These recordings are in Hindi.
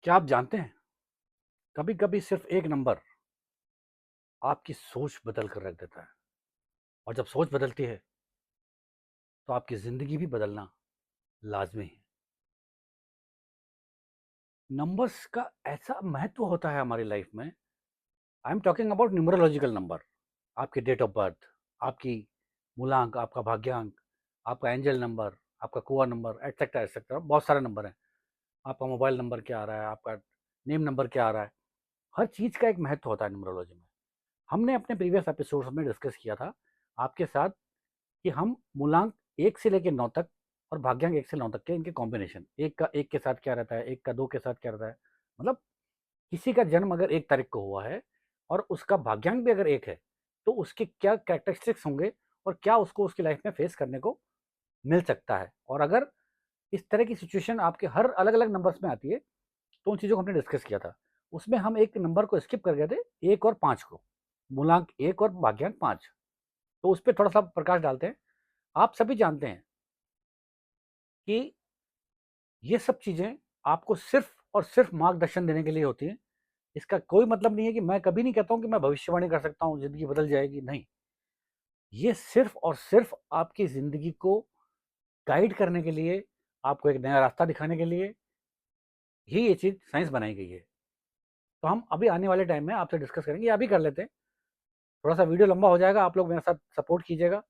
क्या आप जानते हैं, कभी-कभी सिर्फ एक नंबर आपकी सोच बदल कर रख देता है और जब सोच बदलती है, तो आपकी ज़िंदगी भी बदलना लाज़मी है। नंबर्स का ऐसा महत्व होता है हमारी लाइफ में। I am talking about numerological number. आपकी डेट ऑफ बर्थ, आपकी मूलांक, आपका भाग्यांक, आपका एंजल नंबर, आपका कुआ नंबर, एटसेट्रा एटसेट्रा, बहुत सारे नंबर हैं। आपका मोबाइल नंबर क्या आ रहा है, आपका नेम नंबर क्या आ रहा है, हर चीज़ का एक महत्व होता है न्यूमरोलॉजी में। हमने अपने प्रीवियस एपिसोड्स में डिस्कस किया था आपके साथ कि हम मूलांक 1 से लेके 9 तक और भाग्यांक 1 से 9 तक के इनके कॉम्बिनेशन, 1 का 1 के साथ क्या रहता है, 1 का 2 के साथ क्या रहता है। मतलब किसी का जन्म अगर 1 तारीख को हुआ है और उसका भाग्यांक भी अगर 1 है, तो उसके क्या कैरेक्टरिस्टिक्स होंगे और क्या उसको उसकी लाइफ में फेस करने को मिल सकता है। और अगर इस तरह की सिचुएशन आपके हर अलग-अलग नंबर्स में आती है, तो उन चीज़ों को हमने डिस्कस किया था। उसमें हम एक नंबर को स्किप कर गए थे, 1 और 5 को। मूलांक 1 और भाग्यांक 5। तो उस पे थोड़ा-सा प्रकाश डालते हैं। आप सभी जानते हैं कि ये सब चीज़ें आपको सिर्फ़ और सिर्फ़ मार्गदर्शन देने के लिए होती हैं। इसका कोई मतलब नहीं है कि मैं कभी नहीं कहता हूँ कि मैं भविष्यवाणी कर सकता हूँ, ज़िंदगी बदल जाएगी, नहीं। ये सिर्फ़ और सिर्फ़ आपकी ज़िंदगी को गाइड करने के लिए, आपको एक नया रास्ता दिखाने के लिए ही ये चीज़ साइंस बनाई गई है। तो हम अभी आने वाले टाइम में आपसे डिस्कस करेंगे, या अभी कर लेते हैं। थोड़ा-सा वीडियो लंबा हो जाएगा, आप लोग मेरे साथ सपोर्ट कीजिएगा।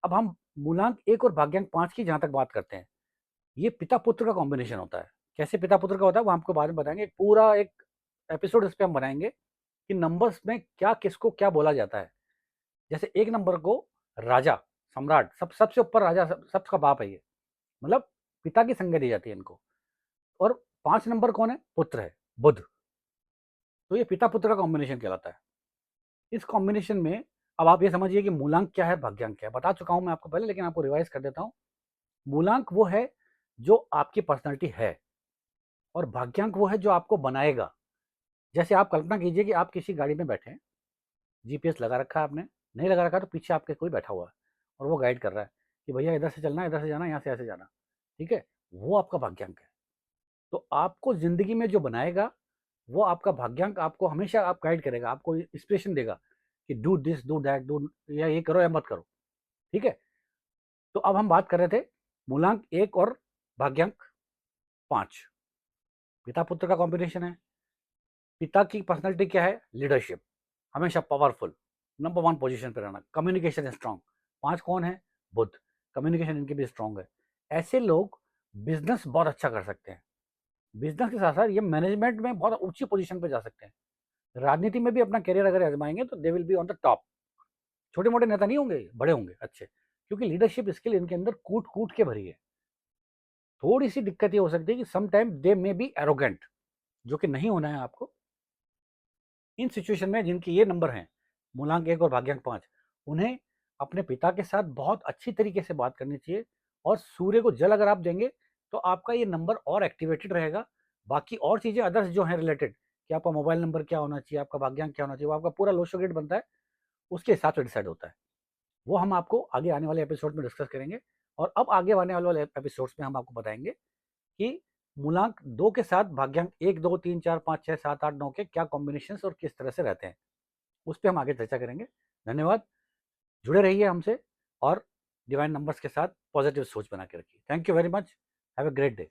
अब हम मूलांक 1 और भाग्यांक 5 की जहाँ तक बात करते हैं, ये पिता-पुत्र का कॉम्बिनेशन होता है। कैसे पिता-पुत्र का होता है, वो आपको बाद में बताएँगे। एक पूरा एक एपिसोड इस पे हम बनाएँगे कि नंबर्स में क्या किसको क्या बोला जाता है। जैसे 1 नंबर को राजा, सम्राट, सबसे ऊपर राजा, सबका बाप है ये। मतलब पिता की संज्ञा दी जाती है इनको। और 5 नंबर कौन है? पुत्र है, बुध। तो ये पिता-पुत्र का कॉम्बिनेशन कहलाता है। इस कॉम्बिनेशन में अब आप ये समझिए कि मूलांक क्या है, भाग्यांक क्या है। बता चुका हूँ मैं आपको पहले, लेकिन आपको रिवाइज़ कर देता हूँ। मूलांक वो है जो आपकी पर्सनैलिटी है और भाग्यांक वो है जो आपको बनाएगा। जैसे आप कल्पना कीजिए कि आप किसी गाड़ी में बैठे हैं, जीपीएस लगा रखा है आपने, नहीं लगा रखा तो पीछे आपके कोई बैठा हुआ है और वो गाइड कर रहा है कि भैया इधर से चलना, इधर से जाना, यहाँ से ऐसे जाना। ठीक है? वो आपका भाग्यांक है। तो आपको ज़िंदगी में जो बनाएगा, वो आपका भाग्यांक आपको हमेशा आप गाइड करेगा, आपको इंस्पिरेशन देगा कि do this, do that, do, या ये करो या मत करो। ठीक है? तो अब हम बात कर रहे थे मूलांक 1 और भाग्यांक 5। पिता-पुत्र का कॉम्बिनेशन है। पिता की पर्सनैलिटी क्या है? लीडरशिप, हमेशा पावरफुल, नंबर 1 पोज़ीशन पे रहना, कम्युनिकेशन स्ट्रॉन्ग। 5 कौन है? बुध, कम्युनिकेशन इनकी भी स्ट्रॉन्ग है। ऐसे लोग बिज़नेस बहुत अच्छा कर सकते हैं। बिज़नेस के साथ-साथ ये मैनेजमेंट में बहुत ऊँची पोज़ीशन पे जा सकते हैं। राजनीति में भी अपना करियर अगर आज़माएँगे तो they will be on the top. छोटे-मोटे नेता नहीं होंगे, बड़े होंगे, अच्छे। क्योंकि लीडरशिप स्किल इनके अंदर कूट-कूट के भरी है। थोड़ी-सी दिक्कत ये हो सकती है कि some time they may be arrogant, जो कि नहीं होना है आपको। इन सिचुएशन में जिनके ये नंबर हैं, मूलांक 1 और भाग्यांक 5, उन्हें अपने पिता के साथ बहुत अच्छी तरीके से बात करनी चाहिए और सूर्य को जल अगर आप देंगे, तो आपका ये नंबर और एक्टिवेटेड रहेगा। बाकी और चीज़ें अदर्स जो हैं रिलेटेड, कि आपका मोबाइल नंबर क्या होना चाहिए, आपका भाग्यांक क्या होना चाहिए, वो आपका पूरा लोशो ग्रिड बनता है, उसके हिसाब से डिसाइड होता है। वो हम आपको आगे आने वाले एपिसोड में डिस्कस करेंगे। और अब आगे आने वाले एपिसोड्स में हम आपको बताएँगे कि मूलांक 2 के साथ भाग्यांक 1, 2, 3, 4, 5, 6, 7, 8, 9 के क्या कॉम्बिनेशंस और किस तरह से रहते हैं। उस पे हम आगे चर्चा करेंगे। धन्यवाद। जुड़े रहिए हमसे और डिवाइन नंबर्स के साथ पॉजिटिव सोच बना के रखिए। Thank you very much. Have a great day.